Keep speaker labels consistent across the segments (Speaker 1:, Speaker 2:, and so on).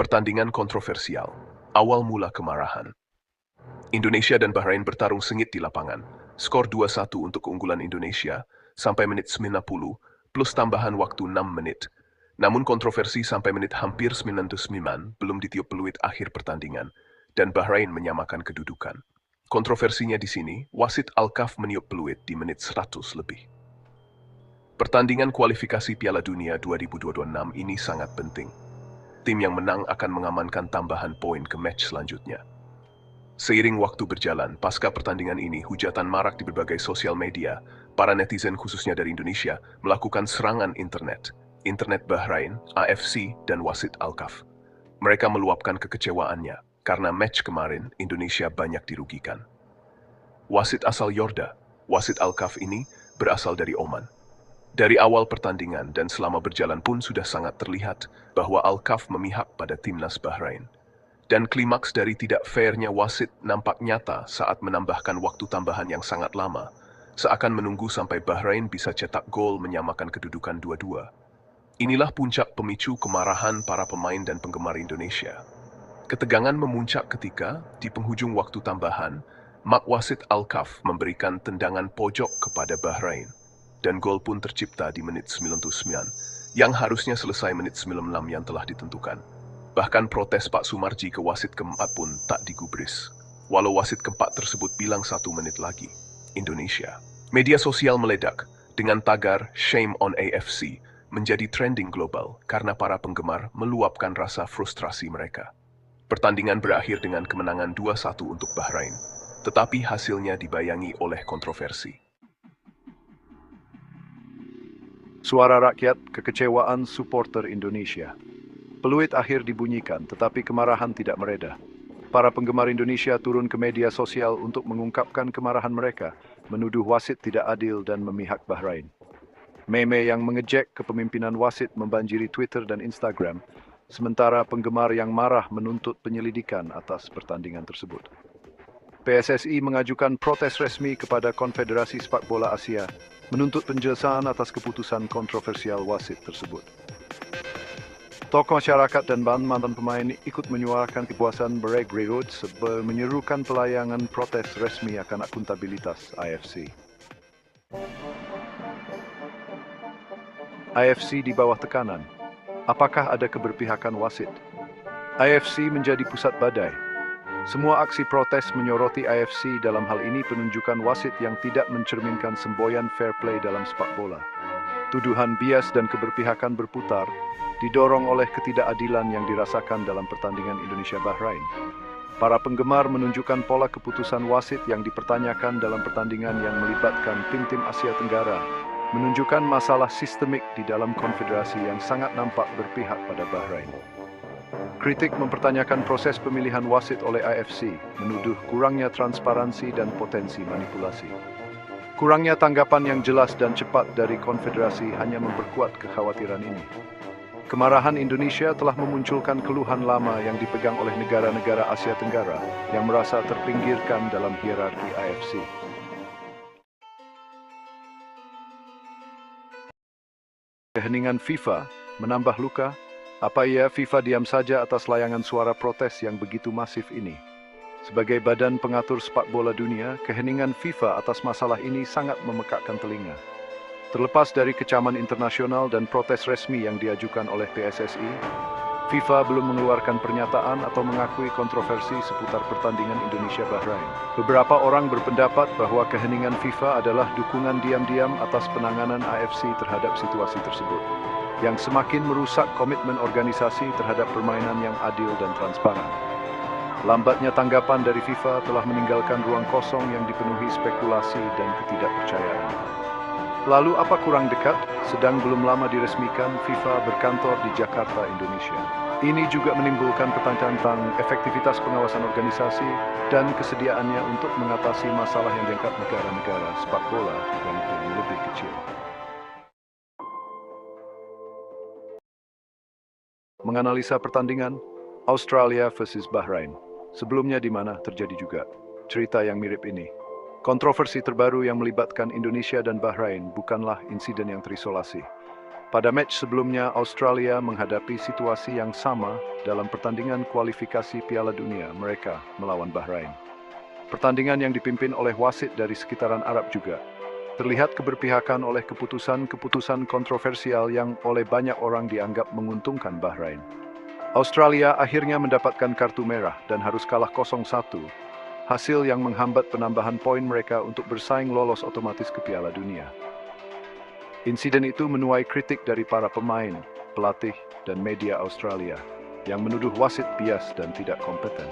Speaker 1: Pertandingan kontroversial. Awal mula kemarahan. Indonesia dan Bahrain bertarung sengit di lapangan. Skor 2-1 untuk keunggulan Indonesia sampai menit 90 plus tambahan waktu 6 menit. Namun kontroversi sampai menit hampir 99 belum ditiup peluit akhir pertandingan dan Bahrain menyamakan kedudukan. Kontroversinya di sini, wasit Alkaf meniup peluit di menit 100 lebih. Pertandingan kualifikasi Piala Dunia 2026 ini sangat penting. Tim yang menang akan mengamankan tambahan poin ke match selanjutnya. Seiring waktu berjalan, pasca pertandingan ini, hujatan marak di berbagai sosial media. Para netizen khususnya dari Indonesia melakukan serangan internet Bahrain, AFC, dan wasit Alkaf. Mereka meluapkan kekecewaannya karena match kemarin Indonesia banyak dirugikan. Wasit asal Yorda, wasit Alkaf ini berasal dari Oman. Dari awal pertandingan dan selama berjalan pun sudah sangat terlihat bahwa Alkaf memihak pada timnas Bahrain. Dan klimaks dari tidak fairnya wasit nampak nyata saat menambahkan waktu tambahan yang sangat lama, seakan menunggu sampai Bahrain bisa cetak gol menyamakan kedudukan 2-2. Inilah puncak pemicu kemarahan para pemain dan penggemar Indonesia. Ketegangan memuncak ketika, di penghujung waktu tambahan, mak wasit Alkaf memberikan tendangan pojok kepada Bahrain. Dan gol pun tercipta di menit 99, yang harusnya selesai menit 96 yang telah ditentukan. Bahkan protes Pak Sumarji ke wasit keempat pun tak digubris. Walau wasit keempat tersebut bilang 1 menit lagi. Indonesia. Media sosial meledak dengan tagar Shame on AFC menjadi trending global karena para penggemar meluapkan rasa frustrasi mereka. Pertandingan berakhir dengan kemenangan 2-1 untuk Bahrain, tetapi hasilnya dibayangi oleh kontroversi.
Speaker 2: Suara rakyat, kekecewaan supporter Indonesia. Peluit akhir dibunyikan, tetapi kemarahan tidak mereda. Para penggemar Indonesia turun ke media sosial untuk mengungkapkan kemarahan mereka, menuduh wasit tidak adil dan memihak Bahrain. Meme yang mengejek kepemimpinan wasit membanjiri Twitter dan Instagram, sementara penggemar yang marah menuntut penyelidikan atas pertandingan tersebut. PSSI mengajukan protes resmi kepada Konfederasi Sepak Bola Asia, menuntut penjelasan atas keputusan kontroversial wasit tersebut. Tokoh masyarakat dan mantan pemain ikut menyuarakan kepuasan Bregri Road sebab menyerukan pelayangan protes resmi akan akuntabilitas AFC. AFC di bawah tekanan. Apakah ada keberpihakan wasit? AFC menjadi pusat badai. Semua aksi protes menyoroti AFC, dalam hal ini penunjukan wasit yang tidak mencerminkan semboyan fair play dalam sepak bola. Tuduhan bias dan keberpihakan berputar, didorong oleh ketidakadilan yang dirasakan dalam pertandingan Indonesia-Bahrain. Para penggemar menunjukkan pola keputusan wasit yang dipertanyakan dalam pertandingan yang melibatkan tim-tim Asia Tenggara, menunjukkan masalah sistemik di dalam konfederasi yang sangat nampak berpihak pada Bahrain. Kritik mempertanyakan proses pemilihan wasit oleh AFC, menuduh kurangnya transparansi dan potensi manipulasi. Kurangnya tanggapan yang jelas dan cepat dari konfederasi hanya memperkuat kekhawatiran ini. Kemarahan Indonesia telah memunculkan keluhan lama yang dipegang oleh negara-negara Asia Tenggara yang merasa terpinggirkan dalam hierarki AFC. Keheningan FIFA menambah luka. Apa iya FIFA diam saja atas layangan suara protes yang begitu masif ini? Sebagai badan pengatur sepak bola dunia, keheningan FIFA atas masalah ini sangat memekakkan telinga. Terlepas dari kecaman internasional dan protes resmi yang diajukan oleh PSSI, FIFA belum mengeluarkan pernyataan atau mengakui kontroversi seputar pertandingan Indonesia-Bahrain. Beberapa orang berpendapat bahwa keheningan FIFA adalah dukungan diam-diam atas penanganan AFC terhadap situasi tersebut, yang semakin merusak komitmen organisasi terhadap permainan yang adil dan transparan. Lambatnya tanggapan dari FIFA telah meninggalkan ruang kosong yang dipenuhi spekulasi dan ketidakpercayaan. Lalu apa kurang dekat? Sedang belum lama diresmikan FIFA berkantor di Jakarta, Indonesia. Ini juga menimbulkan pertanyaan tentang efektivitas pengawasan organisasi dan kesediaannya untuk mengatasi masalah yang diangkat negara-negara sepak bola yang lebih kecil. Menganalisa pertandingan Australia versus Bahrain. Sebelumnya di mana terjadi juga cerita yang mirip ini. Kontroversi terbaru yang melibatkan Indonesia dan Bahrain bukanlah insiden yang terisolasi. Pada match sebelumnya, Australia menghadapi situasi yang sama dalam pertandingan kualifikasi Piala Dunia mereka melawan Bahrain. Pertandingan yang dipimpin oleh wasit dari sekitaran Arab juga. Terlihat keberpihakan oleh keputusan-keputusan kontroversial yang oleh banyak orang dianggap menguntungkan Bahrain. Australia akhirnya mendapatkan kartu merah dan harus kalah 0-1, hasil yang menghambat penambahan poin mereka untuk bersaing lolos otomatis ke Piala Dunia. Insiden itu menuai kritik dari para pemain, pelatih, dan media Australia yang menuduh wasit bias dan tidak kompeten.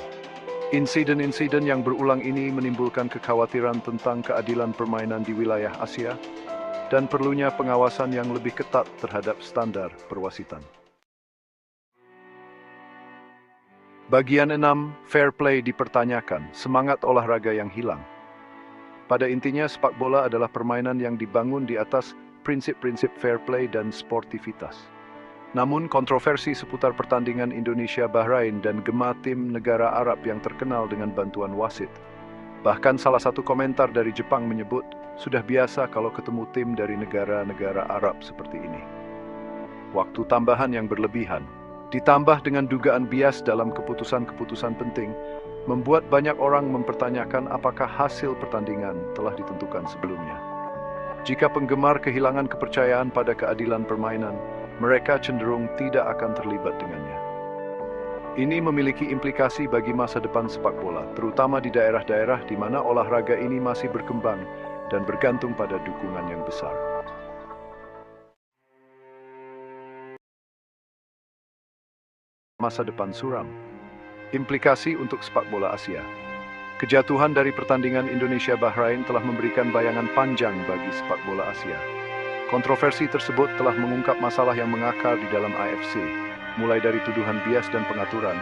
Speaker 2: Insiden-insiden yang berulang ini menimbulkan kekhawatiran tentang keadilan permainan di wilayah Asia dan perlunya pengawasan yang lebih ketat terhadap standar perwasitan. Bagian 6, fair play dipertanyakan, semangat olahraga yang hilang. Pada intinya, sepak bola adalah permainan yang dibangun di atas prinsip-prinsip fair play dan sportivitas. Namun, kontroversi seputar pertandingan Indonesia-Bahrain dan gema tim negara Arab yang terkenal dengan bantuan wasit. Bahkan salah satu komentar dari Jepang menyebut, sudah biasa kalau ketemu tim dari negara-negara Arab seperti ini. Waktu tambahan yang berlebihan, ditambah dengan dugaan bias dalam keputusan-keputusan penting, membuat banyak orang mempertanyakan apakah hasil pertandingan telah ditentukan sebelumnya. Jika penggemar kehilangan kepercayaan pada keadilan permainan, mereka cenderung tidak akan terlibat dengannya. Ini memiliki implikasi bagi masa depan sepak bola, terutama di daerah-daerah di mana olahraga ini masih berkembang dan bergantung pada dukungan yang besar. Masa depan suram. Implikasi untuk sepak bola Asia. Kejatuhan dari pertandingan Indonesia-Bahrain telah memberikan bayangan panjang bagi sepak bola Asia. Kontroversi tersebut telah mengungkap masalah yang mengakar di dalam AFC, mulai dari tuduhan bias dan pengaturan,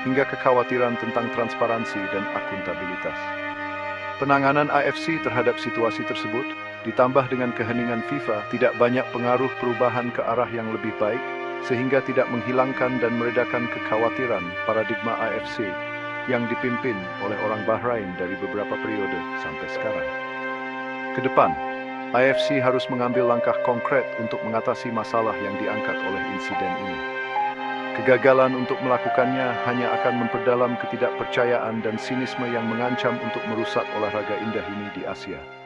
Speaker 2: hingga kekhawatiran tentang transparansi dan akuntabilitas. Penanganan AFC terhadap situasi tersebut, ditambah dengan keheningan FIFA, tidak banyak pengaruh perubahan ke arah yang lebih baik, sehingga tidak menghilangkan dan meredakan kekhawatiran paradigma AFC yang dipimpin oleh orang Bahrain dari beberapa periode sampai sekarang. Kedepan, AFC harus mengambil langkah konkret untuk mengatasi masalah yang diangkat oleh insiden ini. Kegagalan untuk melakukannya hanya akan memperdalam ketidakpercayaan dan sinisme yang mengancam untuk merusak olahraga indah ini di Asia.